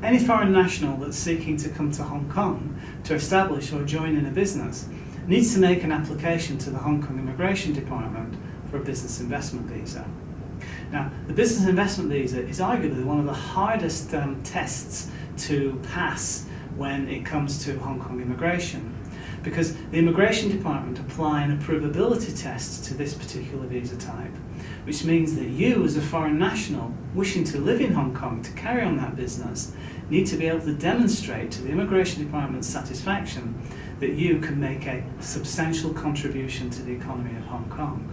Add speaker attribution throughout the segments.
Speaker 1: any foreign national that's seeking to come to Hong Kong to establish or join in a business needs to make an application to the Hong Kong Immigration Department for a business investment visa. Now, the business investment visa is arguably one of the hardest tests to pass when it comes to Hong Kong immigration, because the Immigration Department apply an approvability test to this particular visa type, which means that you, as a foreign national wishing to live in Hong Kong to carry on that business, need to be able to demonstrate to the Immigration Department's satisfaction that you can make a substantial contribution to the economy of Hong Kong.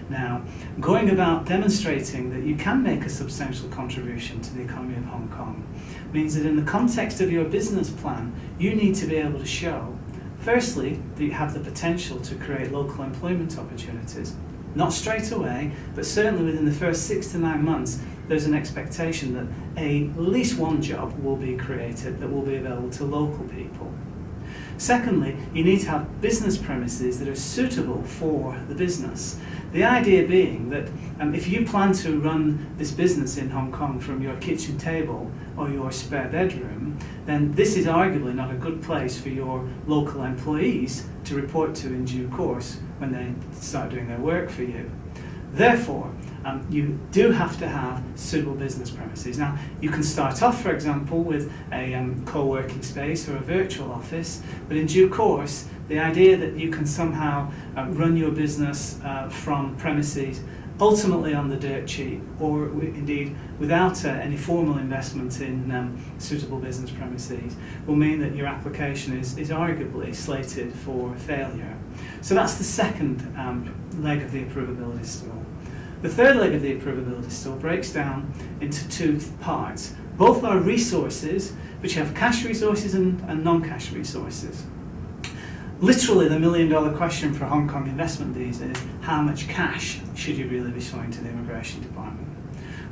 Speaker 1: Now, going about demonstrating that you can make a substantial contribution to the economy of Hong Kong means that in the context of your business plan, you need to be able to show, firstly, that you have the potential to create local employment opportunities. Not straight away, but certainly within the first 6 to 9 months, there's an expectation that at least one job will be created that will be available to local people. Secondly, you need to have business premises that are suitable for the business. The idea being that if you plan to run this business in Hong Kong from your kitchen table or your spare bedroom, then this is arguably not a good place for your local employees to report to in due course when they start doing their work for you. Therefore, you do have to have suitable business premises. Now, you can start off, for example, with a co-working space or a virtual office, but in due course, the idea that you can somehow run your business from premises ultimately on the dirt cheap, or indeed without any formal investment in suitable business premises, will mean that your application is arguably slated for failure. So that's the second leg of the approvability stool. The third leg of the approvability stool breaks down into two parts. Both are resources, which have cash resources and non-cash resources. Literally, the million-dollar question for Hong Kong investment visa is how much cash should you really be showing to the Immigration Department?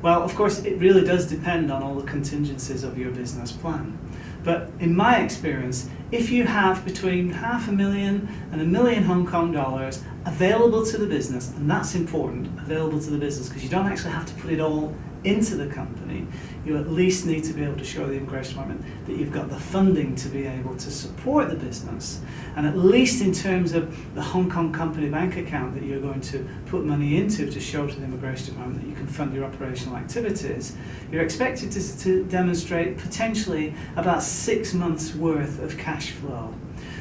Speaker 1: Well, of course, it really does depend on all the contingencies of your business plan. But in my experience, if you have between $500,000 and $1 million Hong Kong dollars available to the business, and that's important, available to the business, because you don't actually have to put it all into the company, you at least need to be able to show the Immigration Department that you've got the funding to be able to support the business. And at least in terms of the Hong Kong company bank account that you're going to put money into to show to the Immigration Department that you can fund your operational activities, you're expected to demonstrate potentially about 6 months worth of cash flow.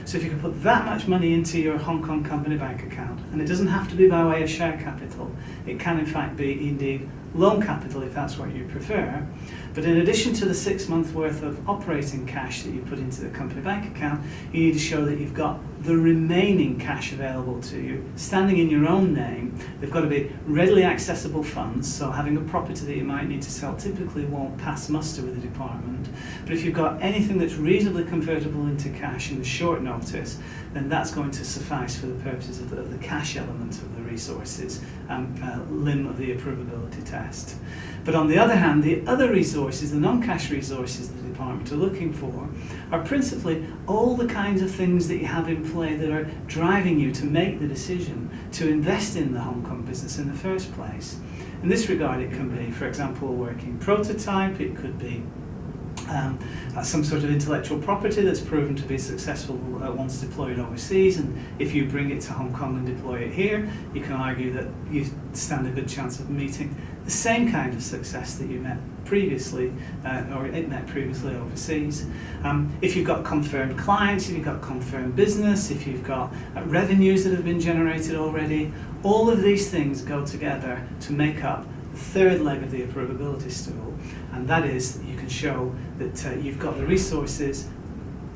Speaker 1: So if you can put that much money into your Hong Kong company bank account, and it doesn't have to be by way of share capital, it can in fact be indeed loan capital if that's what you prefer, but in addition to the 6 months worth of operating cash that you put into the company bank account, you need to show that you've got the remaining cash available to you, standing in your own name. They've got to be readily accessible funds, so having a property that you might need to sell typically won't pass muster with the department. But if you've got anything that's reasonably convertible into cash in the short notice, then that's going to suffice for the purposes of the cash element of the resources limb of the approvability test. But on the other hand, the other resources, the non-cash resources the department are looking for, are principally all the kinds of things that you have in play that are driving you to make the decision to invest in the Hong Kong business in the first place. In this regard, it can be, for example, a working prototype, it could be some sort of intellectual property that's proven to be successful once deployed overseas, and if you bring it to Hong Kong and deploy it here, you can argue that you stand a good chance of meeting the same kind of success that you met previously, or it met previously overseas. If you've got confirmed clients, if you've got confirmed business, if you've got revenues that have been generated already, all of these things go together to make up the third leg of the approvability stool, and that is that you can show that you've got the resources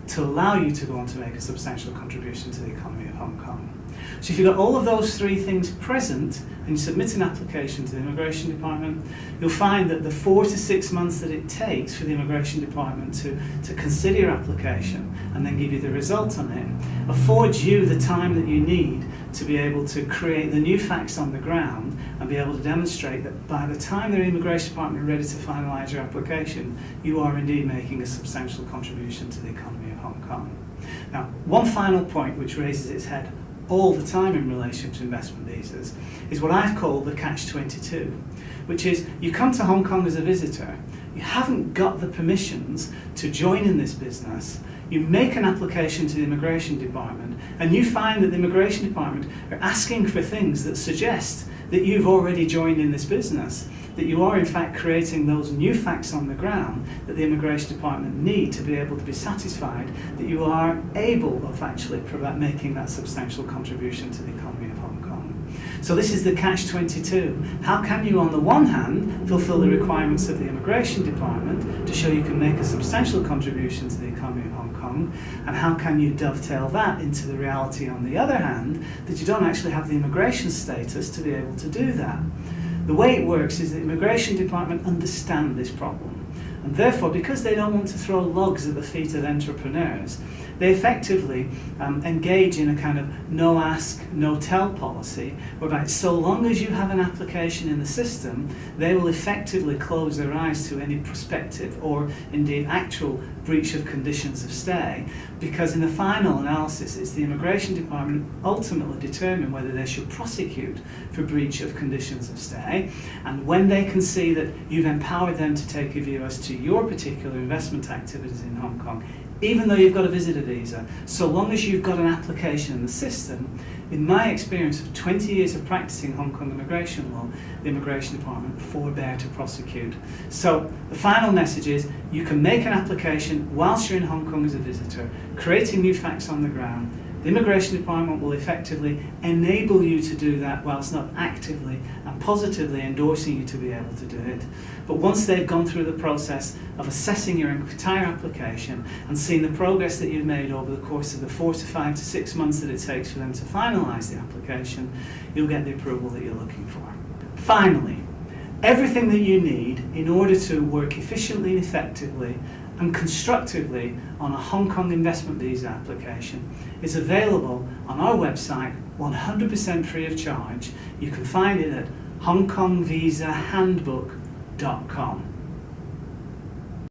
Speaker 1: to allow you to go on to make a substantial contribution to the economy of Hong Kong. So if you've got all of those three things present and you submit an application to the Immigration Department, you'll find that the 4 to 6 months that it takes for the Immigration Department to consider your application and then give you the result on it affords you the time that you need to be able to create the new facts on the ground and be able to demonstrate that by the time the Immigration Department are ready to finalise your application, you are indeed making a substantial contribution to the economy of Hong Kong. Now, one final point which raises its head all the time in relation to investment visas is what I've called the catch-22, which is you come to Hong Kong as a visitor, you haven't got the permissions to join in this business, you make an application to the Immigration Department and you find that the Immigration Department are asking for things that suggest that you've already joined in this business, that you are in fact creating those new facts on the ground that the Immigration Department need to be able to be satisfied that you are able of actually making that substantial contribution to the economy of Hong Kong. So this is the catch-22. How can you on the one hand fulfill the requirements of the Immigration Department to show you can make a substantial contribution to the economy of Hong Kong, and how can you dovetail that into the reality on the other hand that you don't actually have the immigration status to be able to do that? The way it works is the Immigration Department understand this problem, and therefore, because they don't want to throw logs at the feet of entrepreneurs, they effectively engage in a kind of no ask, no tell policy, whereby so long as you have an application in the system, they will effectively close their eyes to any prospective or indeed actual breach of conditions of stay, because in the final analysis it's the Immigration Department ultimately determine whether they should prosecute for breach of conditions of stay, and when they can see that you've empowered them to take a view as to your particular investment activities in Hong Kong, even though you've got a visitor visa, so long as you've got an application in the system, in my experience of 20 years of practicing Hong Kong immigration law, the Immigration Department forbear to prosecute. So the final message is you can make an application whilst you're in Hong Kong as a visitor, creating new facts on the ground. The Immigration Department will effectively enable you to do that whilst not actively and positively endorsing you to be able to do it. But once they've gone through the process of assessing your entire application and seeing the progress that you've made over the course of the 4 to 5 to 6 months that it takes for them to finalise the application, you'll get the approval that you're looking for. Finally, everything that you need in order to work efficiently and effectively and constructively on a Hong Kong investment visa application is available on our website 100% free of charge. You can find it at hongkongvisahandbook.com.